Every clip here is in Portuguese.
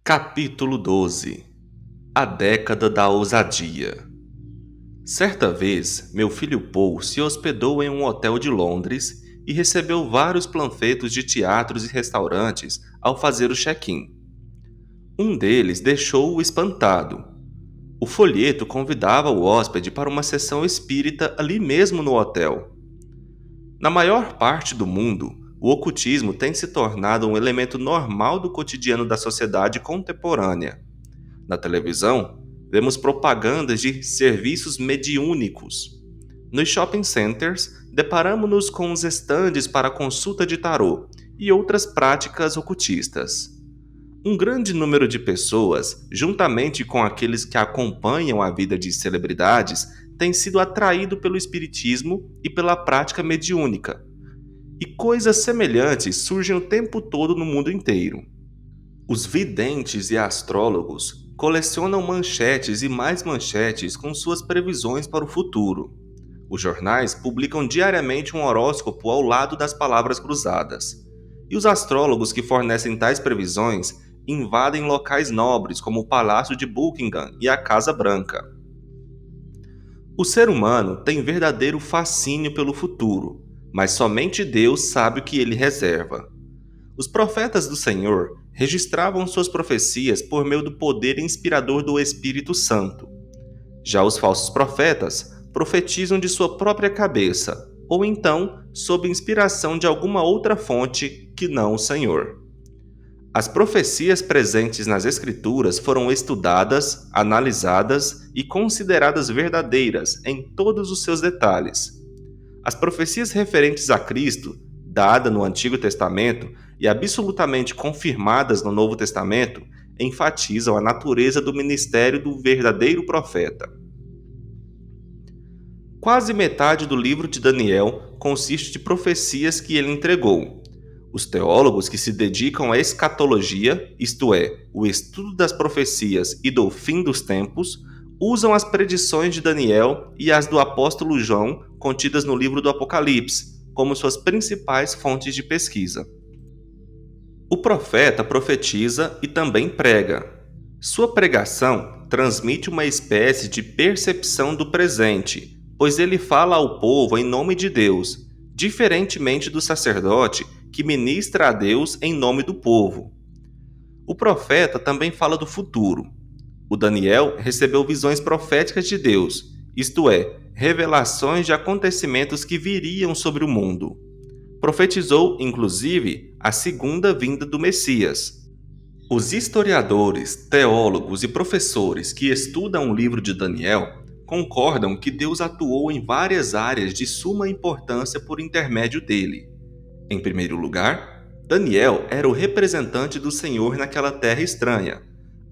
Capítulo 12. A década da ousadia. Certa vez, meu filho Paul se hospedou em um hotel de Londres e recebeu vários panfletos de teatros e restaurantes ao fazer o check-in. Um deles deixou-o espantado. O folheto convidava o hóspede para uma sessão espírita ali mesmo no hotel. Na maior parte do mundo, o ocultismo tem se tornado um elemento normal do cotidiano da sociedade contemporânea. Na televisão, vemos propagandas de serviços mediúnicos. Nos shopping centers, deparamos-nos com os estandes para consulta de tarô e outras práticas ocultistas. Um grande número de pessoas, juntamente com aqueles que acompanham a vida de celebridades, tem sido atraído pelo espiritismo e pela prática mediúnica. E coisas semelhantes surgem o tempo todo no mundo inteiro. Os videntes e astrólogos colecionam manchetes e mais manchetes com suas previsões para o futuro. Os jornais publicam diariamente um horóscopo ao lado das palavras cruzadas. E os astrólogos que fornecem tais previsões invadem locais nobres como o Palácio de Buckingham e a Casa Branca. O ser humano tem verdadeiro fascínio pelo futuro, mas somente Deus sabe o que ele reserva. Os profetas do Senhor registravam suas profecias por meio do poder inspirador do Espírito Santo. Já os falsos profetas profetizam de sua própria cabeça, ou então sob inspiração de alguma outra fonte que não o Senhor. As profecias presentes nas Escrituras foram estudadas, analisadas e consideradas verdadeiras em todos os seus detalhes. As profecias referentes a Cristo, dadas no Antigo Testamento e absolutamente confirmadas no Novo Testamento, enfatizam a natureza do ministério do verdadeiro profeta. Quase metade do livro de Daniel consiste de profecias que ele entregou. Os teólogos que se dedicam à escatologia, isto é, o estudo das profecias e do fim dos tempos, usam as predições de Daniel e as do apóstolo João contidas no livro do Apocalipse como suas principais fontes de pesquisa. O profeta profetiza e também prega. Sua pregação transmite uma espécie de percepção do presente, pois ele fala ao povo em nome de Deus, diferentemente do sacerdote que ministra a Deus em nome do povo. O profeta também fala do futuro. O Daniel recebeu visões proféticas de Deus, isto é, revelações de acontecimentos que viriam sobre o mundo. Profetizou, inclusive, a segunda vinda do Messias. Os historiadores, teólogos e professores que estudam o livro de Daniel concordam que Deus atuou em várias áreas de suma importância por intermédio dele. Em primeiro lugar, Daniel era o representante do Senhor naquela terra estranha,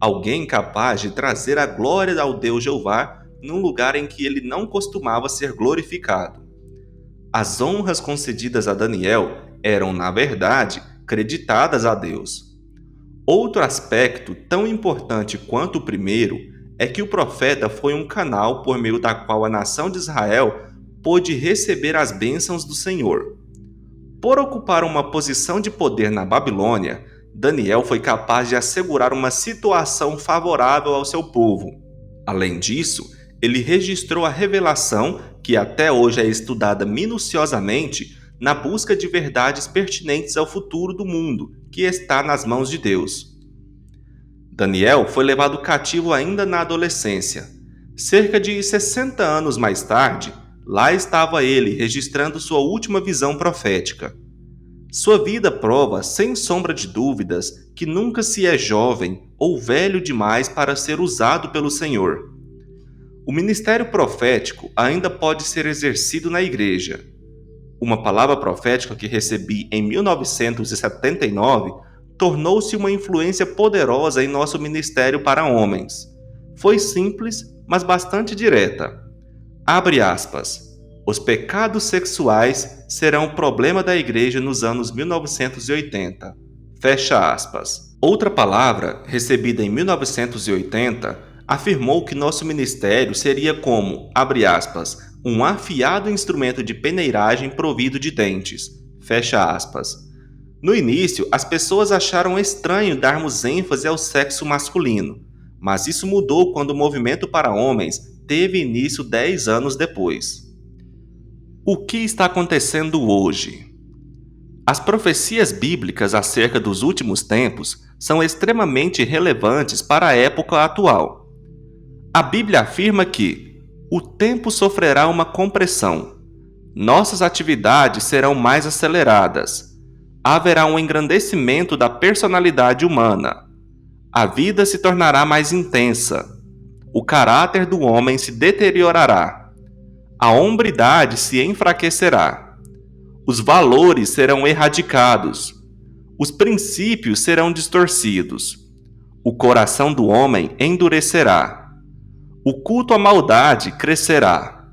alguém capaz de trazer a glória ao Deus Jeová num lugar em que ele não costumava ser glorificado. As honras concedidas a Daniel eram, na verdade, creditadas a Deus. Outro aspecto tão importante quanto o primeiro é que o profeta foi um canal por meio da qual a nação de Israel pôde receber as bênçãos do Senhor. Por ocupar uma posição de poder na Babilônia, Daniel foi capaz de assegurar uma situação favorável ao seu povo. Além disso, ele registrou a revelação, que até hoje é estudada minuciosamente, na busca de verdades pertinentes ao futuro do mundo, que está nas mãos de Deus. Daniel foi levado cativo ainda na adolescência. Cerca de 60 anos mais tarde, lá estava ele registrando sua última visão profética. Sua vida prova, sem sombra de dúvidas, que nunca se é jovem ou velho demais para ser usado pelo Senhor. O ministério profético ainda pode ser exercido na igreja. Uma palavra profética que recebi em 1979 tornou-se uma influência poderosa em nosso ministério para homens. Foi simples, mas bastante direta. Abre aspas. Os pecados sexuais serão o problema da igreja nos anos 1980. Fecha aspas. Outra palavra, recebida em 1980, afirmou que nosso ministério seria como, abre aspas, um afiado instrumento de peneiragem provido de dentes. Fecha aspas. No início, as pessoas acharam estranho darmos ênfase ao sexo masculino, mas isso mudou quando o movimento para homens teve início 10 anos depois. O que está acontecendo hoje? As profecias bíblicas acerca dos últimos tempos são extremamente relevantes para a época atual. A Bíblia afirma que o tempo sofrerá uma compressão, nossas atividades serão mais aceleradas, haverá um engrandecimento da personalidade humana, a vida se tornará mais intensa, o caráter do homem se deteriorará, a hombridade se enfraquecerá, os valores serão erradicados, os princípios serão distorcidos, o coração do homem endurecerá, o culto à maldade crescerá.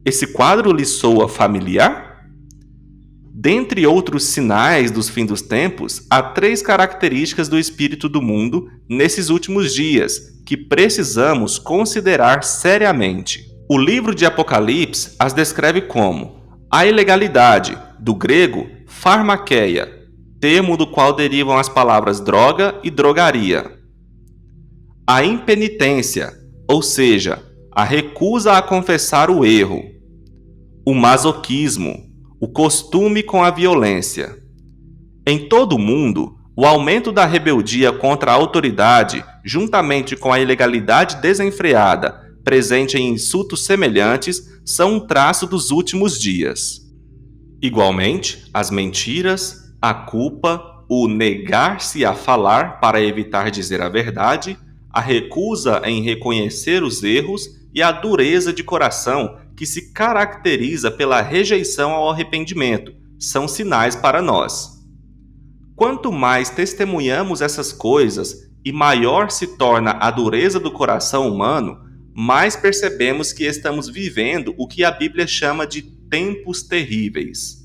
Esse quadro lhe soa familiar? Dentre outros sinais dos fim dos tempos, há 3 características do espírito do mundo nesses últimos dias que precisamos considerar seriamente. O livro de Apocalipse as descreve como a ilegalidade, do grego pharmakeia, termo do qual derivam as palavras droga e drogaria. A impenitência, ou seja, a recusa a confessar o erro. O masoquismo, o costume com a violência. Em todo o mundo, o aumento da rebeldia contra a autoridade, juntamente com a ilegalidade desenfreada, presente em insultos semelhantes, são um traço dos últimos dias. Igualmente, as mentiras, a culpa, o negar-se a falar para evitar dizer a verdade, a recusa em reconhecer os erros e a dureza de coração que se caracteriza pela rejeição ao arrependimento, são sinais para nós. Quanto mais testemunhamos essas coisas e maior se torna a dureza do coração humano, mais percebemos que estamos vivendo o que a Bíblia chama de tempos terríveis.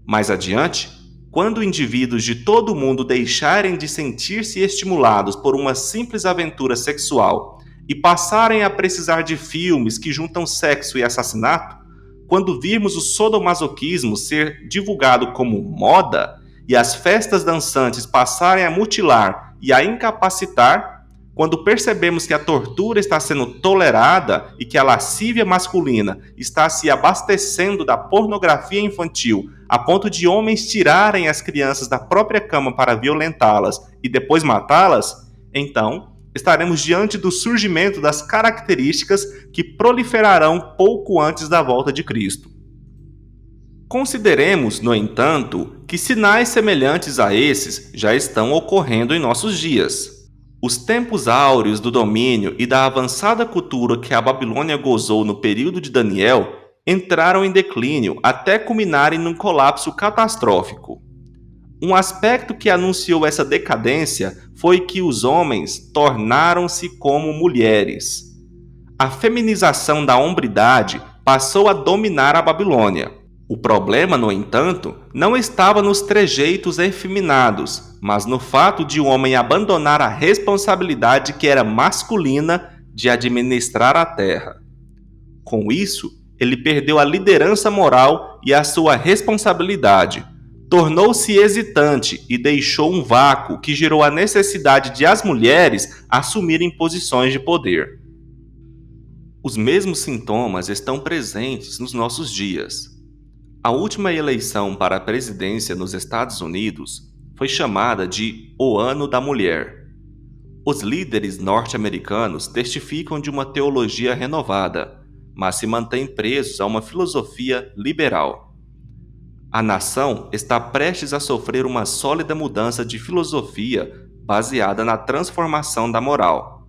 Mais adiante, quando indivíduos de todo o mundo deixarem de sentir-se estimulados por uma simples aventura sexual e passarem a precisar de filmes que juntam sexo e assassinato, quando virmos o sadomasoquismo ser divulgado como moda e as festas dançantes passarem a mutilar e a incapacitar, quando percebemos que a tortura está sendo tolerada e que a lascívia masculina está se abastecendo da pornografia infantil a ponto de homens tirarem as crianças da própria cama para violentá-las e depois matá-las, então estaremos diante do surgimento das características que proliferarão pouco antes da volta de Cristo. Consideremos, no entanto, que sinais semelhantes a esses já estão ocorrendo em nossos dias. Os tempos áureos do domínio e da avançada cultura que a Babilônia gozou no período de Daniel entraram em declínio até culminarem num colapso catastrófico. Um aspecto que anunciou essa decadência foi que os homens tornaram-se como mulheres. A feminização da hombridade passou a dominar a Babilônia. O problema, no entanto, não estava nos trejeitos efeminados, mas no fato de o homem abandonar a responsabilidade que era masculina de administrar a terra. Com isso, ele perdeu a liderança moral e a sua responsabilidade. Tornou-se hesitante e deixou um vácuo que gerou a necessidade de as mulheres assumirem posições de poder. Os mesmos sintomas estão presentes nos nossos dias. A última eleição para a presidência nos Estados Unidos foi chamada de O Ano da Mulher. Os líderes norte-americanos testificam de uma teologia renovada, mas se mantêm presos a uma filosofia liberal. A nação está prestes a sofrer uma sólida mudança de filosofia baseada na transformação da moral.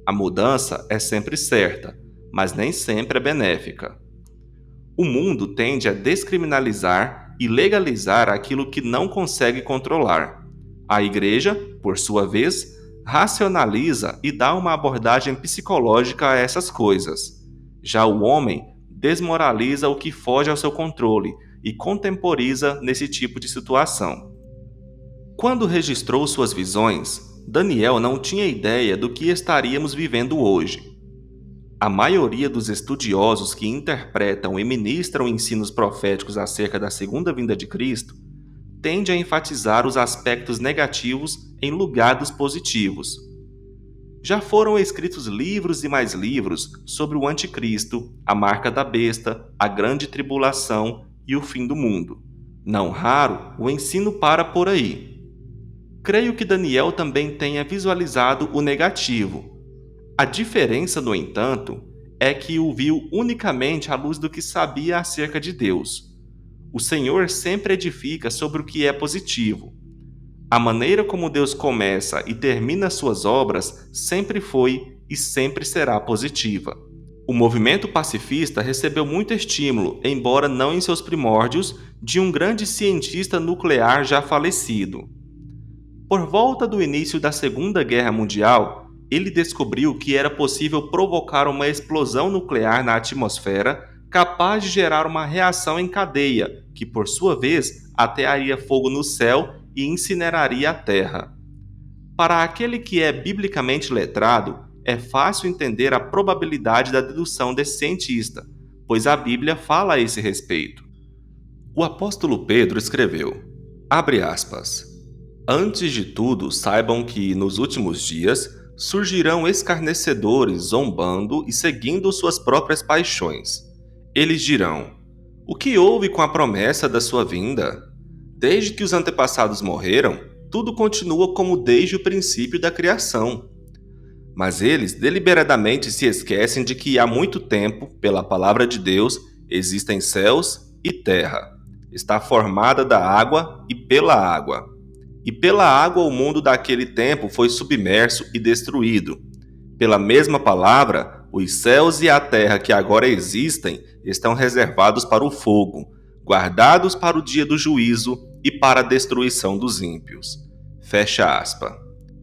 A mudança é sempre certa, mas nem sempre é benéfica. O mundo tende a descriminalizar e legalizar aquilo que não consegue controlar. A Igreja, por sua vez, racionaliza e dá uma abordagem psicológica a essas coisas. Já o homem desmoraliza o que foge ao seu controle e contemporiza nesse tipo de situação. Quando registrou suas visões, Daniel não tinha ideia do que estaríamos vivendo hoje. A maioria dos estudiosos que interpretam e ministram ensinos proféticos acerca da segunda vinda de Cristo tende a enfatizar os aspectos negativos em lugar dos positivos. Já foram escritos livros e mais livros sobre o anticristo, a marca da besta, a grande tribulação e o fim do mundo. Não raro, o ensino para por aí. Creio que Daniel também tenha visualizado o negativo. A diferença, no entanto, é que o viu unicamente à luz do que sabia acerca de Deus. O Senhor sempre edifica sobre o que é positivo. A maneira como Deus começa e termina suas obras sempre foi e sempre será positiva. O movimento pacifista recebeu muito estímulo, embora não em seus primórdios, de um grande cientista nuclear já falecido. Por volta do início da Segunda Guerra Mundial, ele descobriu que era possível provocar uma explosão nuclear na atmosfera capaz de gerar uma reação em cadeia, que por sua vez atearia fogo no céu e incineraria a terra. Para aquele que é biblicamente letrado, é fácil entender a probabilidade da dedução desse cientista, pois a Bíblia fala a esse respeito. O apóstolo Pedro escreveu, abre aspas, antes de tudo, saibam que, nos últimos dias, surgirão escarnecedores zombando e seguindo suas próprias paixões. Eles dirão, o que houve com a promessa da sua vinda? Desde que os antepassados morreram, tudo continua como desde o princípio da criação. Mas eles deliberadamente se esquecem de que há muito tempo, pela palavra de Deus, existem céus e terra. Está formada da água e pela água. E pela água o mundo daquele tempo foi submerso e destruído. Pela mesma palavra, os céus e a terra que agora existem estão reservados para o fogo, guardados para o dia do juízo e para a destruição dos ímpios. Fecha aspas.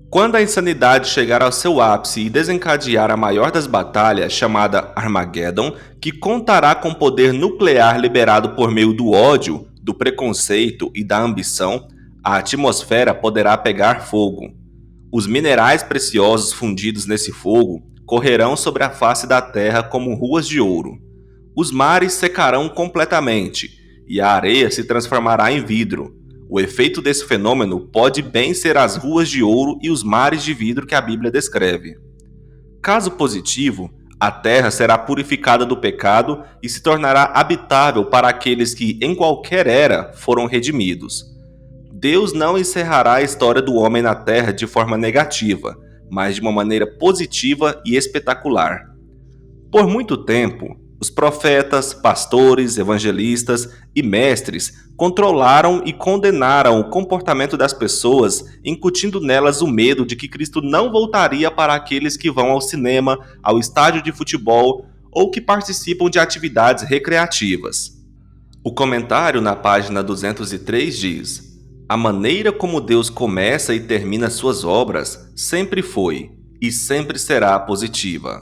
Quando a insanidade chegar ao seu ápice e desencadear a maior das batalhas, chamada Armageddon, que contará com poder nuclear liberado por meio do ódio, do preconceito e da ambição, a atmosfera poderá pegar fogo. Os minerais preciosos fundidos nesse fogo correrão sobre a face da terra como ruas de ouro. Os mares secarão completamente e a areia se transformará em vidro. O efeito desse fenômeno pode bem ser as ruas de ouro e os mares de vidro que a Bíblia descreve. Caso positivo, a terra será purificada do pecado e se tornará habitável para aqueles que, em qualquer era, foram redimidos. Deus não encerrará a história do homem na terra de forma negativa, mas de uma maneira positiva e espetacular. Por muito tempo, os profetas, pastores, evangelistas e mestres controlaram e condenaram o comportamento das pessoas, incutindo nelas o medo de que Cristo não voltaria para aqueles que vão ao cinema, ao estádio de futebol ou que participam de atividades recreativas. O comentário na página 203 diz: a maneira como Deus começa e termina suas obras sempre foi e sempre será positiva.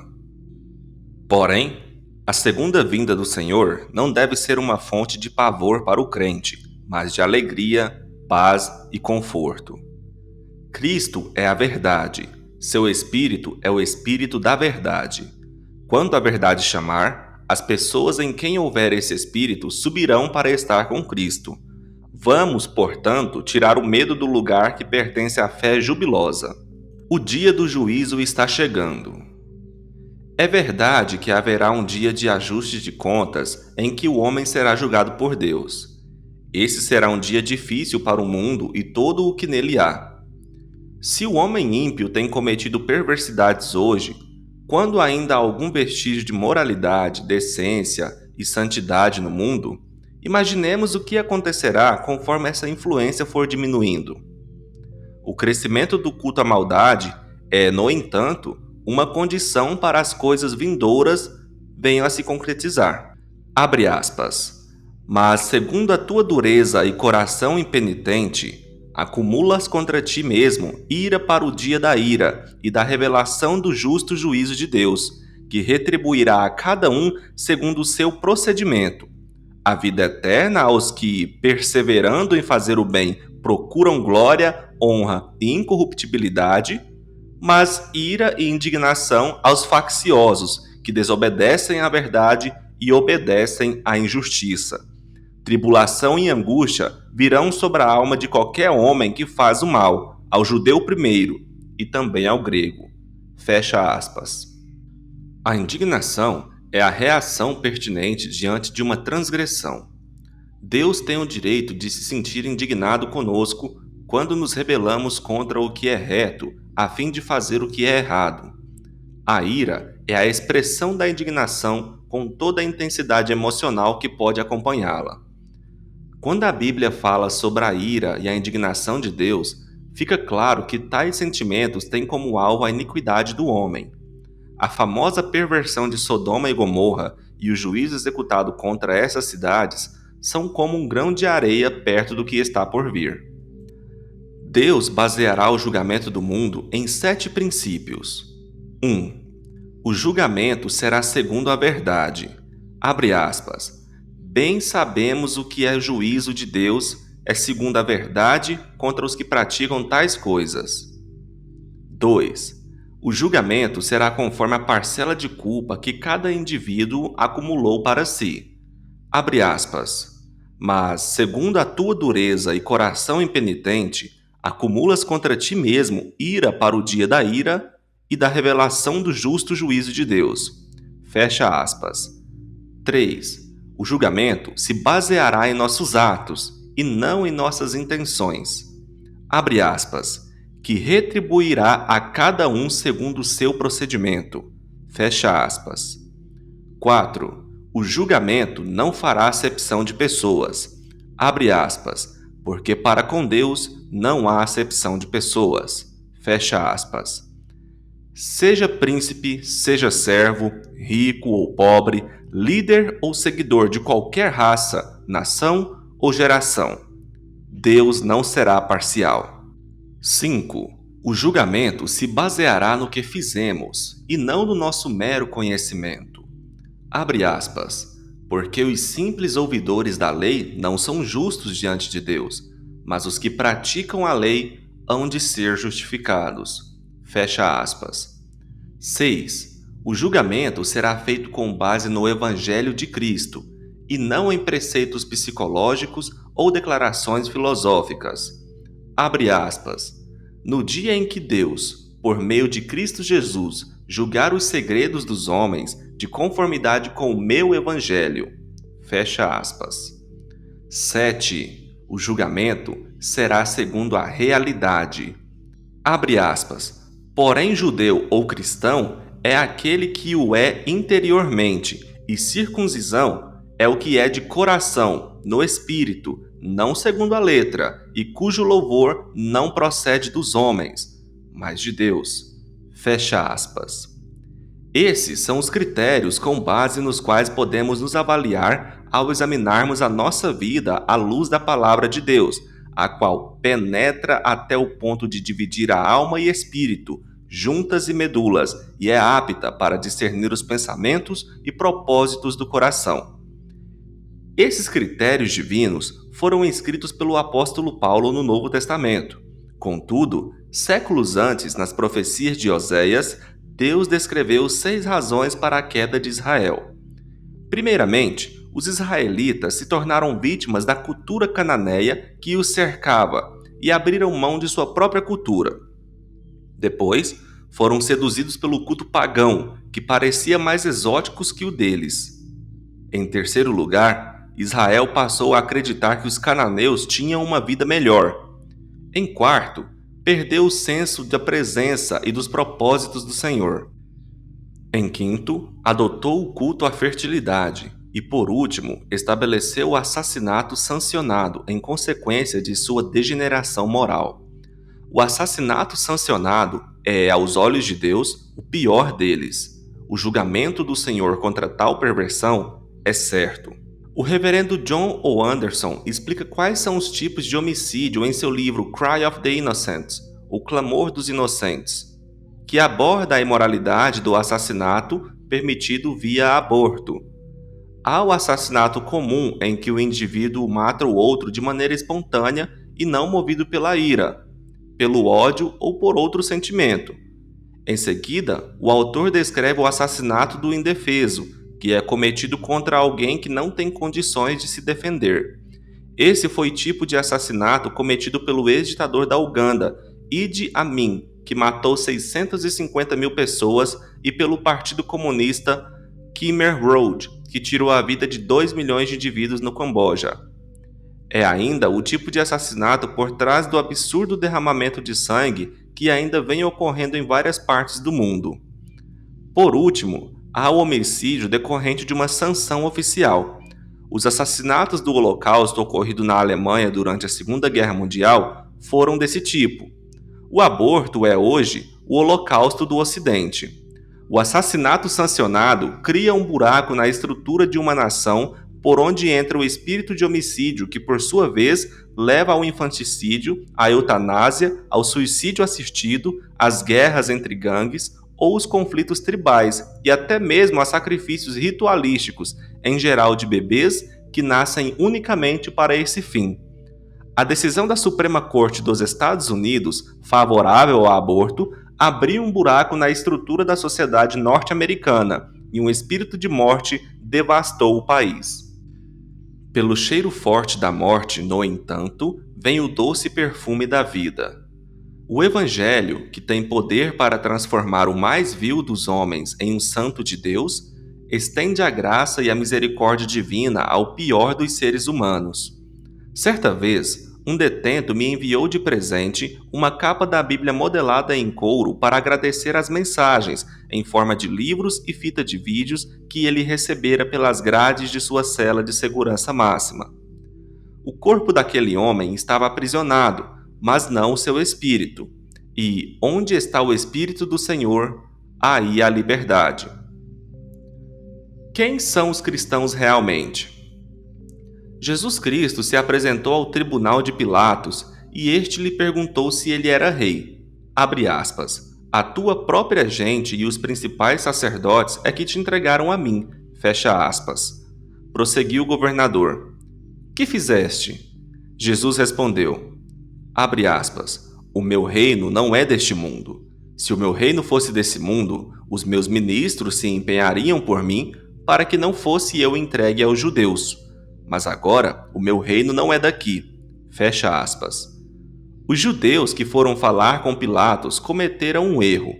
Porém, a segunda vinda do Senhor não deve ser uma fonte de pavor para o crente, mas de alegria, paz e conforto. Cristo é a verdade. Seu Espírito é o Espírito da verdade. Quando a verdade chamar, as pessoas em quem houver esse Espírito subirão para estar com Cristo. Vamos, portanto, tirar o medo do lugar que pertence à fé jubilosa. O dia do juízo está chegando. É verdade que haverá um dia de ajuste de contas em que o homem será julgado por Deus. Esse será um dia difícil para o mundo e todo o que nele há. Se o homem ímpio tem cometido perversidades hoje, quando ainda há algum vestígio de moralidade, decência e santidade no mundo, imaginemos o que acontecerá conforme essa influência for diminuindo. O crescimento do culto à maldade é, no entanto, uma condição para as coisas vindouras venham a se concretizar. Abre aspas. Mas, segundo a tua dureza e coração impenitente, acumulas contra ti mesmo ira para o dia da ira e da revelação do justo juízo de Deus, que retribuirá a cada um segundo o seu procedimento. A vida eterna aos que, perseverando em fazer o bem, procuram glória, honra e incorruptibilidade, mas ira e indignação aos facciosos, que desobedecem à verdade e obedecem à injustiça. Tribulação e angústia virão sobre a alma de qualquer homem que faz o mal, ao judeu primeiro e também ao grego. Fecha aspas. A indignação é a reação pertinente diante de uma transgressão. Deus tem o direito de se sentir indignado conosco quando nos rebelamos contra o que é reto, a fim de fazer o que é errado. A ira é a expressão da indignação com toda a intensidade emocional que pode acompanhá-la. Quando a Bíblia fala sobre a ira e a indignação de Deus, fica claro que tais sentimentos têm como alvo a iniquidade do homem. A famosa perversão de Sodoma e Gomorra e o juízo executado contra essas cidades são como um grão de areia perto do que está por vir. Deus baseará o julgamento do mundo em 7 princípios. 1. O julgamento será segundo a verdade. Abre aspas. Bem sabemos o que é juízo de Deus, é segundo a verdade contra os que praticam tais coisas. 2. O julgamento será conforme a parcela de culpa que cada indivíduo acumulou para si. Abre aspas. Mas, segundo a tua dureza e coração impenitente, acumulas contra ti mesmo ira para o dia da ira e da revelação do justo juízo de Deus. Fecha aspas. 3. O julgamento se baseará em nossos atos e não em nossas intenções. Abre aspas. Que retribuirá a cada um segundo o seu procedimento. Fecha aspas. 4. O julgamento não fará acepção de pessoas. Abre aspas. Porque para com Deus não há acepção de pessoas. Fecha aspas. Seja príncipe, seja servo, rico ou pobre, líder ou seguidor de qualquer raça, nação ou geração, Deus não será parcial. 5. O julgamento se baseará no que fizemos e não no nosso mero conhecimento. Abre aspas. Porque os simples ouvidores da lei não são justos diante de Deus, mas os que praticam a lei hão de ser justificados. Fecha aspas. 6. O julgamento será feito com base no Evangelho de Cristo, e não em preceitos psicológicos ou declarações filosóficas. Abre aspas. No dia em que Deus, por meio de Cristo Jesus, julgar os segredos dos homens de conformidade com o meu Evangelho. Fecha aspas. 7. O julgamento será segundo a realidade. Abre aspas. Porém, judeu ou cristão é aquele que o é interiormente, e circuncisão é o que é de coração, no espírito, não segundo a letra, e cujo louvor não procede dos homens, mas de Deus. Fecha aspas. Esses são os critérios com base nos quais podemos nos avaliar ao examinarmos a nossa vida à luz da palavra de Deus, a qual penetra até o ponto de dividir a alma e espírito, juntas e medulas, e é apta para discernir os pensamentos e propósitos do coração. Esses critérios divinos foram escritos pelo apóstolo Paulo no Novo Testamento. Contudo, séculos antes, nas profecias de Oséias, Deus descreveu 6 razões para a queda de Israel. Primeiramente, os israelitas se tornaram vítimas da cultura cananeia que os cercava e abriram mão de sua própria cultura. Depois, foram seduzidos pelo culto pagão, que parecia mais exótico que o deles. Em terceiro lugar, Israel passou a acreditar que os cananeus tinham uma vida melhor. Em quarto, perdeu o senso da presença e dos propósitos do Senhor. Em quinto, adotou o culto à fertilidade. E, por último, estabeleceu o assassinato sancionado em consequência de sua degeneração moral. O assassinato sancionado é, aos olhos de Deus, o pior deles. O julgamento do Senhor contra tal perversão é certo. O reverendo John O. Anderson explica quais são os tipos de homicídio em seu livro Cry of the Innocents, O Clamor dos Inocentes, que aborda a imoralidade do assassinato permitido via aborto. Há o assassinato comum, em que o indivíduo mata o outro de maneira espontânea e não movido pela ira, pelo ódio ou por outro sentimento. Em seguida, o autor descreve o assassinato do indefeso, que é cometido contra alguém que não tem condições de se defender. Esse foi o tipo de assassinato cometido pelo ex-ditador da Uganda, Idi Amin, que matou 650 mil pessoas, e pelo Partido Comunista Khmer Rouge, que tirou a vida de 2 milhões de indivíduos no Camboja. É ainda o tipo de assassinato por trás do absurdo derramamento de sangue que ainda vem ocorrendo em várias partes do mundo. Por último, há o homicídio decorrente de uma sanção oficial. Os assassinatos do Holocausto ocorrido na Alemanha durante a Segunda Guerra Mundial foram desse tipo. O aborto é hoje o Holocausto do Ocidente. O assassinato sancionado cria um buraco na estrutura de uma nação por onde entra o espírito de homicídio, que por sua vez leva ao infanticídio, à eutanásia, ao suicídio assistido, às guerras entre gangues ou os conflitos tribais e até mesmo a sacrifícios ritualísticos, em geral de bebês que nascem unicamente para esse fim. A decisão da Suprema Corte dos Estados Unidos, favorável ao aborto, abriu um buraco na estrutura da sociedade norte-americana e um espírito de morte devastou o país. Pelo cheiro forte da morte, no entanto, vem o doce perfume da vida. O Evangelho, que tem poder para transformar o mais vil dos homens em um santo de Deus, estende a graça e a misericórdia divina ao pior dos seres humanos. Certa vez, um detento me enviou de presente uma capa da Bíblia modelada em couro para agradecer as mensagens, em forma de livros e fita de vídeos que ele recebera pelas grades de sua cela de segurança máxima. O corpo daquele homem estava aprisionado, mas não o seu espírito. E onde está o Espírito do Senhor, aí há liberdade. Quem são os cristãos realmente? Jesus Cristo se apresentou ao tribunal de Pilatos e este lhe perguntou se ele era rei. Abre aspas. A tua própria gente e os principais sacerdotes é que te entregaram a mim. Fecha aspas. Prosseguiu o governador. Que fizeste? Jesus respondeu. Abre aspas. O meu reino não é deste mundo. Se o meu reino fosse desse mundo, os meus ministros se empenhariam por mim para que não fosse eu entregue aos judeus. Mas agora o meu reino não é daqui. Fecha aspas. Os judeus que foram falar com Pilatos cometeram um erro.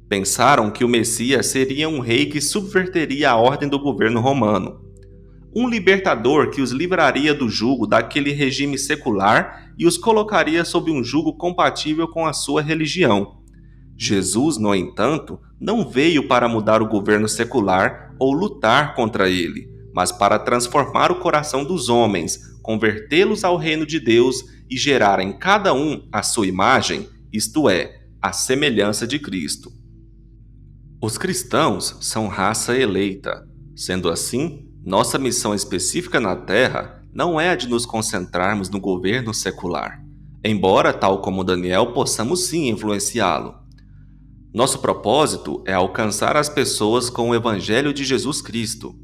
Pensaram que o Messias seria um rei que subverteria a ordem do governo romano. Um libertador que os livraria do jugo daquele regime secular e os colocaria sob um jugo compatível com a sua religião. Jesus, no entanto, não veio para mudar o governo secular ou lutar contra ele, mas para transformar o coração dos homens, convertê-los ao reino de Deus e gerar em cada um a sua imagem, isto é, a semelhança de Cristo. Os cristãos são raça eleita. Sendo assim, nossa missão específica na Terra não é a de nos concentrarmos no governo secular, embora, tal como Daniel, possamos sim influenciá-lo. Nosso propósito é alcançar as pessoas com o Evangelho de Jesus Cristo.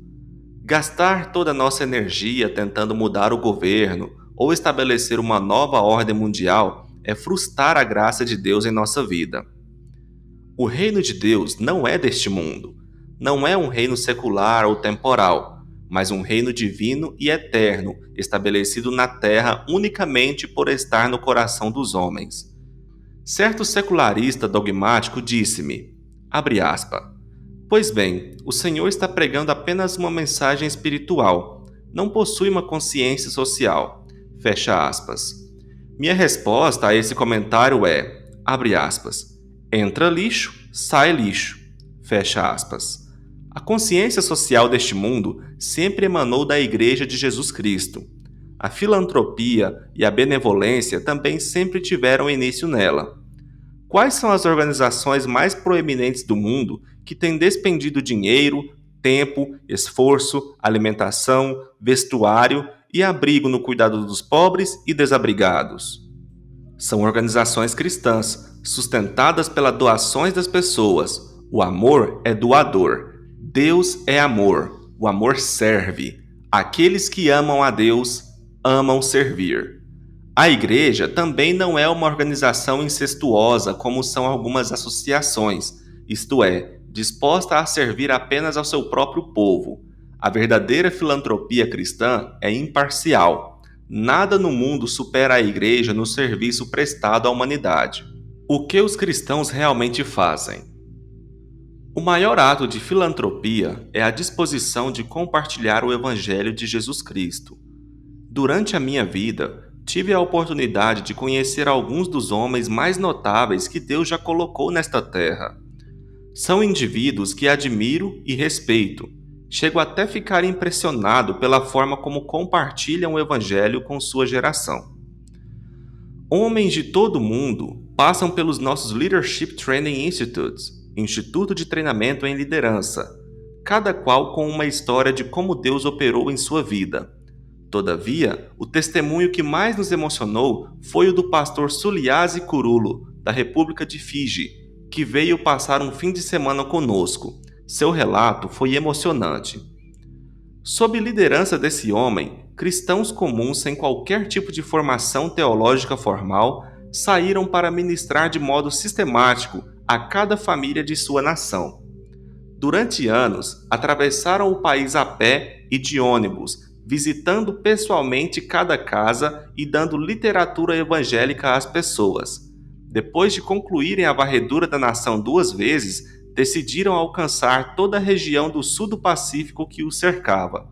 Gastar toda a nossa energia tentando mudar o governo ou estabelecer uma nova ordem mundial é frustrar a graça de Deus em nossa vida. O reino de Deus não é deste mundo. Não é um reino secular ou temporal, mas um reino divino e eterno, estabelecido na terra unicamente por estar no coração dos homens. Certo secularista dogmático disse-me, abre aspas, pois bem, o Senhor está pregando apenas uma mensagem espiritual, não possui uma consciência social. Fecha aspas. Minha resposta a esse comentário é, abre aspas, entra lixo, sai lixo. Fecha aspas. A consciência social deste mundo sempre emanou da Igreja de Jesus Cristo. A filantropia e a benevolência também sempre tiveram início nela. Quais são as organizações mais proeminentes do mundo que têm despendido dinheiro, tempo, esforço, alimentação, vestuário e abrigo no cuidado dos pobres e desabrigados? São organizações cristãs, sustentadas pelas doações das pessoas. O amor é doador. Deus é amor. O amor serve. Aqueles que amam a Deus amam servir. A igreja também não é uma organização incestuosa como são algumas associações, isto é, disposta a servir apenas ao seu próprio povo. A verdadeira filantropia cristã é imparcial. Nada no mundo supera a igreja no serviço prestado à humanidade. O que os cristãos realmente fazem? O maior ato de filantropia é a disposição de compartilhar o Evangelho de Jesus Cristo. Durante a minha vida, tive a oportunidade de conhecer alguns dos homens mais notáveis que Deus já colocou nesta terra. São indivíduos que admiro e respeito. Chego até a ficar impressionado pela forma como compartilham o Evangelho com sua geração. Homens de todo o mundo passam pelos nossos Leadership Training Institutes, Instituto de Treinamento em Liderança, cada qual com uma história de como Deus operou em sua vida. Todavia, o testemunho que mais nos emocionou foi o do pastor Suliasi Kurulo, da República de Fiji, que veio passar um fim de semana conosco. Seu relato foi emocionante. Sob liderança desse homem, cristãos comuns sem qualquer tipo de formação teológica formal saíram para ministrar de modo sistemático a cada família de sua nação. Durante anos, atravessaram o país a pé e de ônibus, visitando pessoalmente cada casa e dando literatura evangélica às pessoas. Depois de concluírem a varredura da nação 2 vezes, decidiram alcançar toda a região do sul do Pacífico que o cercava.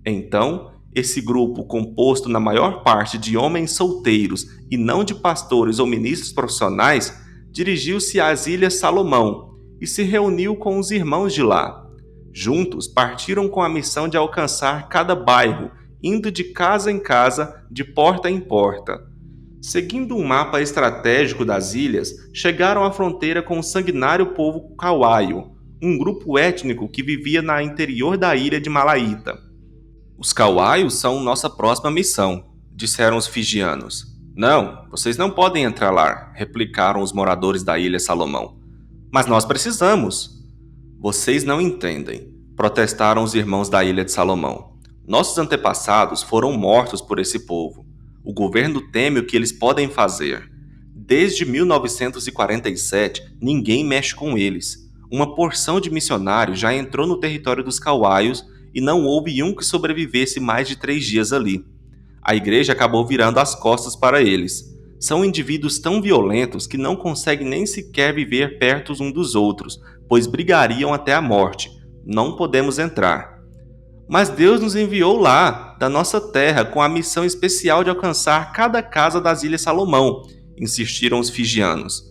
Então, esse grupo, composto na maior parte de homens solteiros e não de pastores ou ministros profissionais, dirigiu-se às Ilhas Salomão e se reuniu com os irmãos de lá. Juntos, partiram com a missão de alcançar cada bairro, indo de casa em casa, de porta em porta. Seguindo um mapa estratégico das ilhas, chegaram à fronteira com o sanguinário povo Kauai, um grupo étnico que vivia no interior da ilha de Malaita. Os Kauaios são nossa próxima missão, disseram os fijianos. Não, vocês não podem entrar lá, replicaram os moradores da Ilha Salomão. Mas nós precisamos. Vocês não entendem, protestaram os irmãos da Ilha de Salomão. Nossos antepassados foram mortos por esse povo. O governo teme o que eles podem fazer. Desde 1947, ninguém mexe com eles. Uma porção de missionários já entrou no território dos Kauaios e não houve um que sobrevivesse mais de 3 dias ali. A igreja acabou virando as costas para eles. São indivíduos tão violentos que não conseguem nem sequer viver perto um dos outros, pois brigariam até a morte. Não podemos entrar. Mas Deus nos enviou lá, da nossa terra, com a missão especial de alcançar cada casa das Ilhas Salomão, insistiram os fijianos.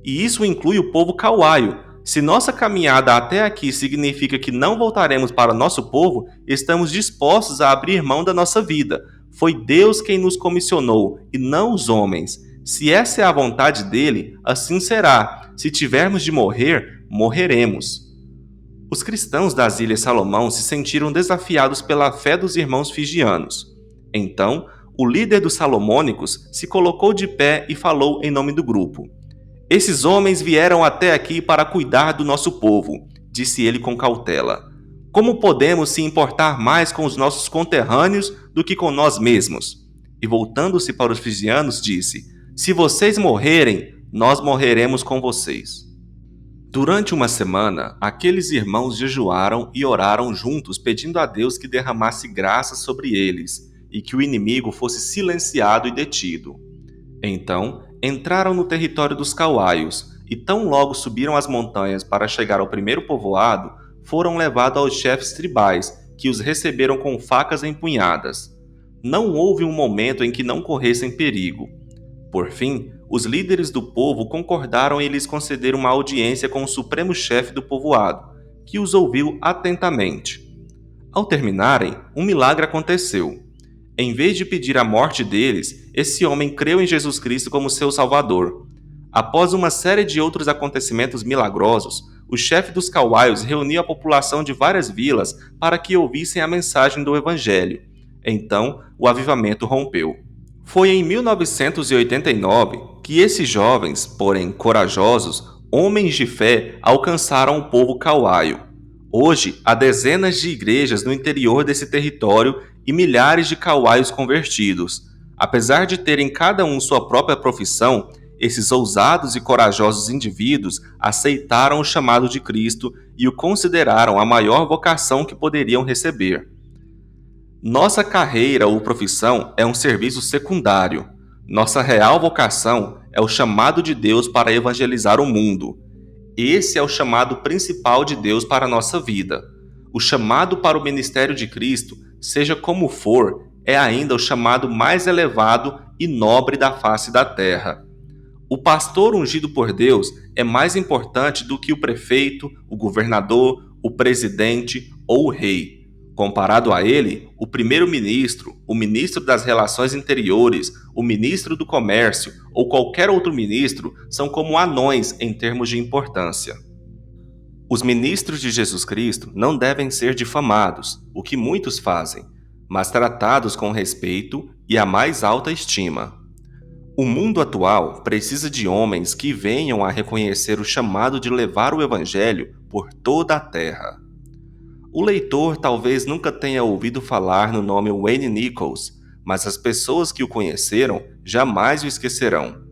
E isso inclui o povo kauaio. Se nossa caminhada até aqui significa que não voltaremos para nosso povo, estamos dispostos a abrir mão da nossa vida. Foi Deus quem nos comissionou, e não os homens. Se essa é a vontade dele, assim será. Se tivermos de morrer, morreremos. Os cristãos das Ilhas Salomão se sentiram desafiados pela fé dos irmãos fijianos. Então, o líder dos salomônicos se colocou de pé e falou em nome do grupo. Esses homens vieram até aqui para cuidar do nosso povo, disse ele com cautela. Como podemos se importar mais com os nossos conterrâneos do que com nós mesmos? E voltando-se para os fijianos, disse, se vocês morrerem, nós morreremos com vocês. Durante uma semana, aqueles irmãos jejuaram e oraram juntos, pedindo a Deus que derramasse graça sobre eles e que o inimigo fosse silenciado e detido. Então, entraram no território dos Kauaios e tão logo subiram as montanhas para chegar ao primeiro povoado, foram levados aos chefes tribais, que os receberam com facas empunhadas. Não houve um momento em que não corressem perigo. Por fim, os líderes do povo concordaram em lhes conceder uma audiência com o supremo chefe do povoado, que os ouviu atentamente. Ao terminarem, um milagre aconteceu. Em vez de pedir a morte deles, esse homem creu em Jesus Cristo como seu Salvador. Após uma série de outros acontecimentos milagrosos, o chefe dos Kauaios reuniu a população de várias vilas para que ouvissem a mensagem do Evangelho. Então, o avivamento rompeu. Foi em 1989 que esses jovens, porém corajosos, homens de fé, alcançaram o povo kauaio. Hoje, há dezenas de igrejas no interior desse território e milhares de kauaios convertidos. Apesar de terem cada um sua própria profissão, esses ousados e corajosos indivíduos aceitaram o chamado de Cristo e o consideraram a maior vocação que poderiam receber. Nossa carreira ou profissão é um serviço secundário. Nossa real vocação é o chamado de Deus para evangelizar o mundo. Esse é o chamado principal de Deus para a nossa vida. O chamado para o ministério de Cristo, seja como for, é ainda o chamado mais elevado e nobre da face da terra. O pastor ungido por Deus é mais importante do que o prefeito, o governador, o presidente ou o rei. Comparado a ele, o primeiro-ministro, o ministro das Relações Interiores, o ministro do Comércio ou qualquer outro ministro são como anões em termos de importância. Os ministros de Jesus Cristo não devem ser difamados, o que muitos fazem, mas tratados com respeito e a mais alta estima. O mundo atual precisa de homens que venham a reconhecer o chamado de levar o Evangelho por toda a terra. O leitor talvez nunca tenha ouvido falar no nome Wayne Nichols, mas as pessoas que o conheceram jamais o esquecerão.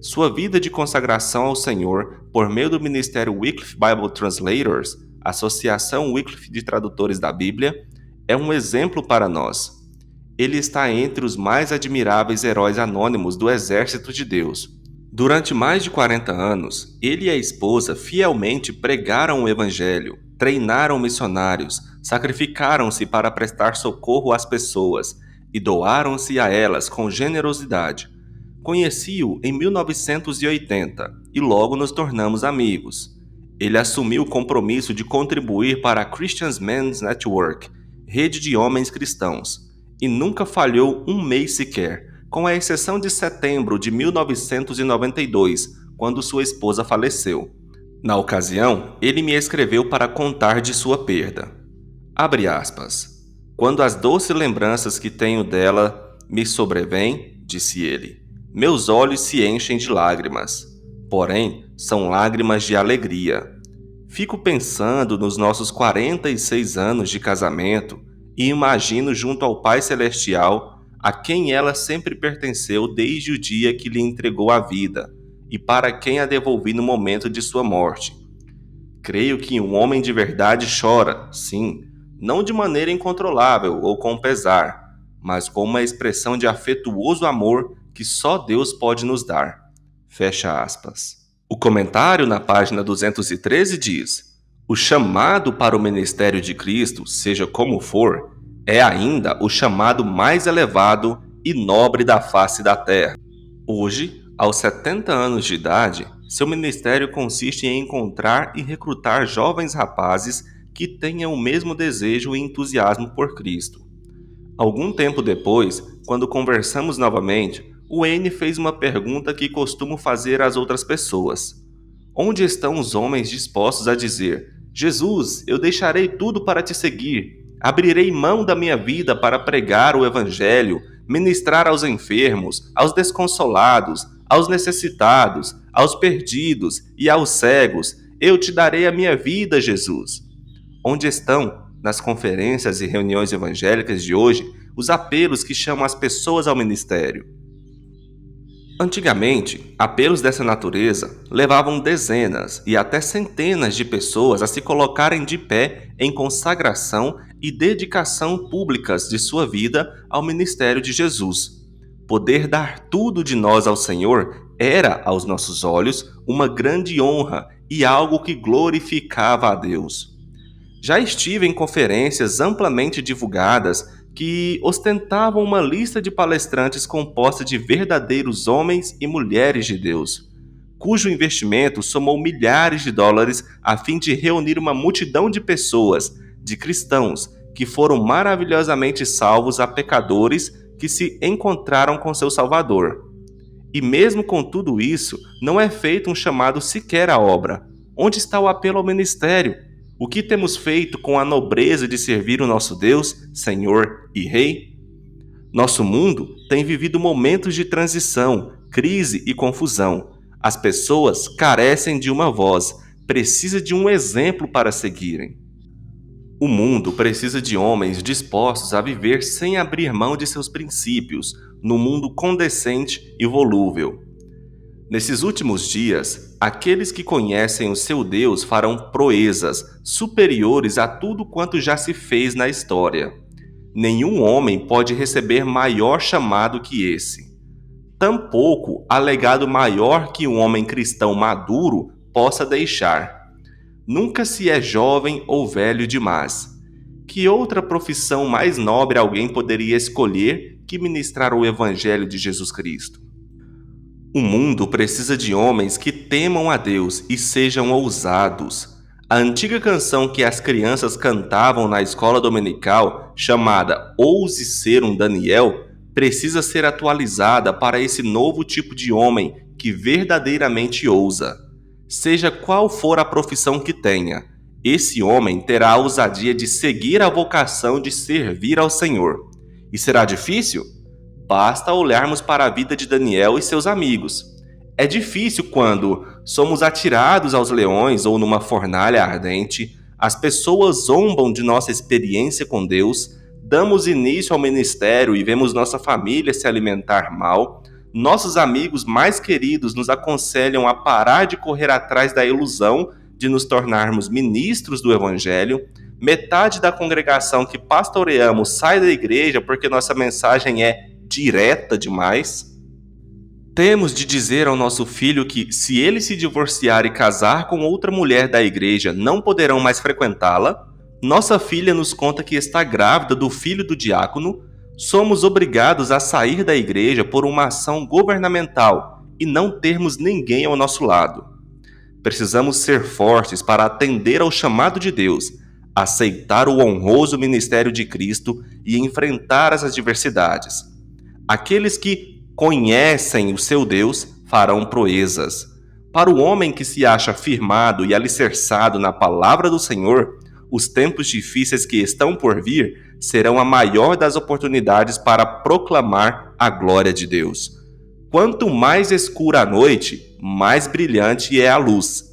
Sua vida de consagração ao Senhor por meio do Ministério Wycliffe Bible Translators, Associação Wycliffe de Tradutores da Bíblia, é um exemplo para nós. Ele está entre os mais admiráveis heróis anônimos do exército de Deus. Durante mais de 40 anos, ele e a esposa fielmente pregaram o Evangelho, treinaram missionários, sacrificaram-se para prestar socorro às pessoas e doaram-se a elas com generosidade. Conheci-o em 1980 e logo nos tornamos amigos. Ele assumiu o compromisso de contribuir para a Christian Men's Network, rede de homens cristãos, e nunca falhou um mês sequer, com a exceção de setembro de 1992, quando sua esposa faleceu. Na ocasião, ele me escreveu para contar de sua perda. Abre aspas. Quando as doces lembranças que tenho dela me sobrevêm, disse ele, meus olhos se enchem de lágrimas. Porém, são lágrimas de alegria. Fico pensando nos nossos 46 anos de casamento e imagino junto ao Pai Celestial, a quem ela sempre pertenceu desde o dia que lhe entregou a vida, e para quem a devolvi no momento de sua morte. Creio que um homem de verdade chora, sim, não de maneira incontrolável ou com pesar, mas com uma expressão de afetuoso amor que só Deus pode nos dar. Fecha aspas. O comentário na página 213 diz: o chamado para o ministério de Cristo, seja como for, é ainda o chamado mais elevado e nobre da face da terra. Hoje, aos 70 anos de idade, seu ministério consiste em encontrar e recrutar jovens rapazes que tenham o mesmo desejo e entusiasmo por Cristo. Algum tempo depois, quando conversamos novamente, Wayne fez uma pergunta que costumo fazer às outras pessoas. Onde estão os homens dispostos a dizer: Jesus, eu deixarei tudo para te seguir, abrirei mão da minha vida para pregar o Evangelho, ministrar aos enfermos, aos desconsolados, aos necessitados, aos perdidos e aos cegos, eu te darei a minha vida, Jesus. Onde estão, nas conferências e reuniões evangélicas de hoje, os apelos que chamam as pessoas ao ministério? Antigamente, apelos dessa natureza levavam dezenas e até centenas de pessoas a se colocarem de pé em consagração e dedicação públicas de sua vida ao ministério de Jesus. Poder dar tudo de nós ao Senhor era, aos nossos olhos, uma grande honra e algo que glorificava a Deus. Já estive em conferências amplamente divulgadas que ostentavam uma lista de palestrantes composta de verdadeiros homens e mulheres de Deus, cujo investimento somou milhares de dólares a fim de reunir uma multidão de pessoas, de cristãos, que foram maravilhosamente salvos a pecadores que se encontraram com seu Salvador. E mesmo com tudo isso, não é feito um chamado sequer à obra. Onde está o apelo ao ministério? O que temos feito com a nobreza de servir o nosso Deus, Senhor e Rei? Nosso mundo tem vivido momentos de transição, crise e confusão. As pessoas carecem de uma voz, precisa de um exemplo para seguirem. O mundo precisa de homens dispostos a viver sem abrir mão de seus princípios, num mundo condescendente e volúvel. Nesses últimos dias, aqueles que conhecem o seu Deus farão proezas superiores a tudo quanto já se fez na história. Nenhum homem pode receber maior chamado que esse. Tampouco há legado maior que um homem cristão maduro possa deixar. Nunca se é jovem ou velho demais. Que outra profissão mais nobre alguém poderia escolher que ministrar o Evangelho de Jesus Cristo? O mundo precisa de homens que temam a Deus e sejam ousados. A antiga canção que as crianças cantavam na escola dominical, chamada Ouse Ser um Daniel, precisa ser atualizada para esse novo tipo de homem que verdadeiramente ousa. Seja qual for a profissão que tenha, esse homem terá a ousadia de seguir a vocação de servir ao Senhor. E será difícil? Basta olharmos para a vida de Daniel e seus amigos. É difícil quando somos atirados aos leões ou numa fornalha ardente, as pessoas zombam de nossa experiência com Deus, damos início ao ministério e vemos nossa família se alimentar mal, nossos amigos mais queridos nos aconselham a parar de correr atrás da ilusão de nos tornarmos ministros do Evangelho, metade da congregação que pastoreamos sai da igreja porque nossa mensagem é direta demais. Temos de dizer ao nosso filho que, se ele se divorciar e casar com outra mulher da igreja, não poderão mais frequentá-la? Nossa filha nos conta que está grávida do filho do diácono. Somos obrigados a sair da igreja por uma ação governamental e não termos ninguém ao nosso lado. Precisamos ser fortes para atender ao chamado de Deus, aceitar o honroso ministério de Cristo e enfrentar as adversidades. Aqueles que conhecem o seu Deus farão proezas. Para o homem que se acha firmado e alicerçado na palavra do Senhor, os tempos difíceis que estão por vir serão a maior das oportunidades para proclamar a glória de Deus. Quanto mais escura a noite, mais brilhante é a luz.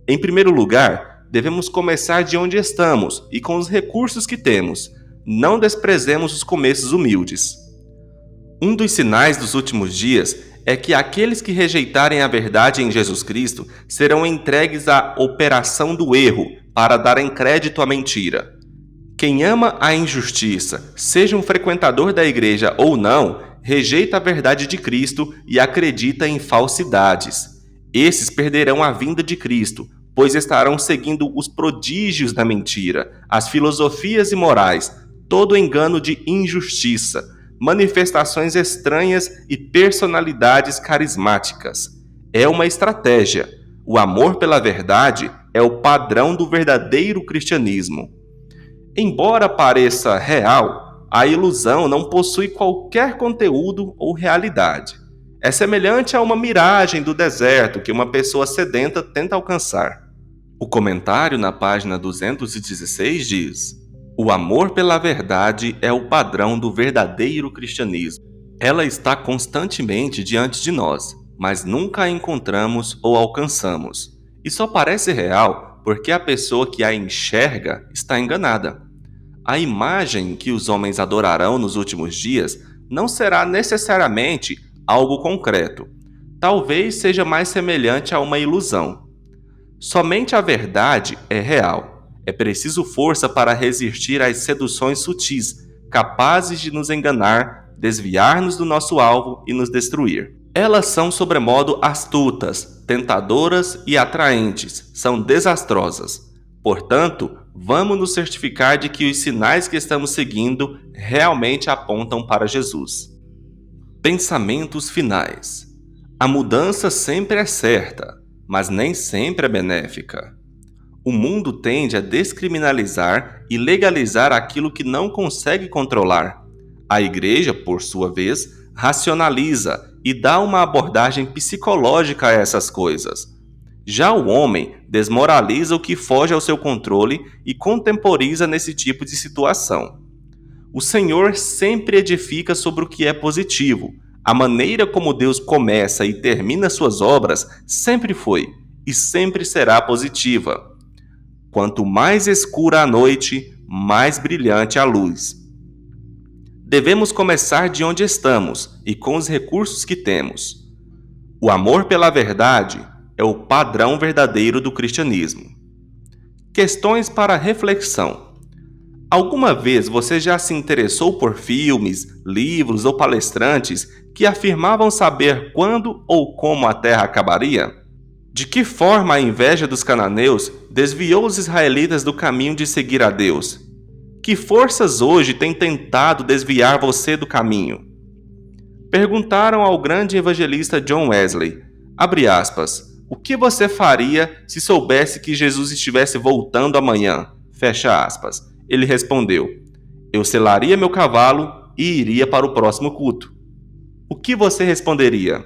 Em primeiro lugar, devemos começar de onde estamos e com os recursos que temos. Não desprezemos os começos humildes. Um dos sinais dos últimos dias é que aqueles que rejeitarem a verdade em Jesus Cristo serão entregues à operação do erro para darem crédito à mentira. Quem ama a injustiça, seja um frequentador da igreja ou não, rejeita a verdade de Cristo e acredita em falsidades. Esses perderão a vinda de Cristo, pois estarão seguindo os prodígios da mentira, as filosofias imorais, todo engano de injustiça, manifestações estranhas e personalidades carismáticas. É uma estratégia. O amor pela verdade é o padrão do verdadeiro cristianismo. Embora pareça real, a ilusão não possui qualquer conteúdo ou realidade. É semelhante a uma miragem do deserto que uma pessoa sedenta tenta alcançar. O comentário na página 216 diz: o amor pela verdade é o padrão do verdadeiro cristianismo. Ela está constantemente diante de nós, mas nunca a encontramos ou alcançamos. E só parece real porque a pessoa que a enxerga está enganada. A imagem que os homens adorarão nos últimos dias não será necessariamente algo concreto. Talvez seja mais semelhante a uma ilusão. Somente a verdade é real. É preciso força para resistir às seduções sutis, capazes de nos enganar, desviar-nos do nosso alvo e nos destruir. Elas são sobremodo astutas, tentadoras e atraentes, são desastrosas. Portanto, vamos nos certificar de que os sinais que estamos seguindo realmente apontam para Jesus. Pensamentos finais. A mudança sempre é certa, mas nem sempre é benéfica. O mundo tende a descriminalizar e legalizar aquilo que não consegue controlar. A igreja, por sua vez, racionaliza e dá uma abordagem psicológica a essas coisas. Já o homem desmoraliza o que foge ao seu controle e contemporiza nesse tipo de situação. O Senhor sempre edifica sobre o que é positivo. A maneira como Deus começa e termina suas obras sempre foi e sempre será positiva. Quanto mais escura a noite, mais brilhante a luz. Devemos começar de onde estamos e com os recursos que temos. O amor pela verdade é o padrão verdadeiro do cristianismo. Questões para reflexão. Alguma vez você já se interessou por filmes, livros ou palestrantes que afirmavam saber quando ou como a terra acabaria? De que forma a inveja dos cananeus desviou os israelitas do caminho de seguir a Deus? Que forças hoje têm tentado desviar você do caminho? Perguntaram ao grande evangelista John Wesley, abre aspas, o que você faria se soubesse que Jesus estivesse voltando amanhã? Fecha aspas. Ele respondeu, eu selaria meu cavalo e iria para o próximo culto. O que você responderia?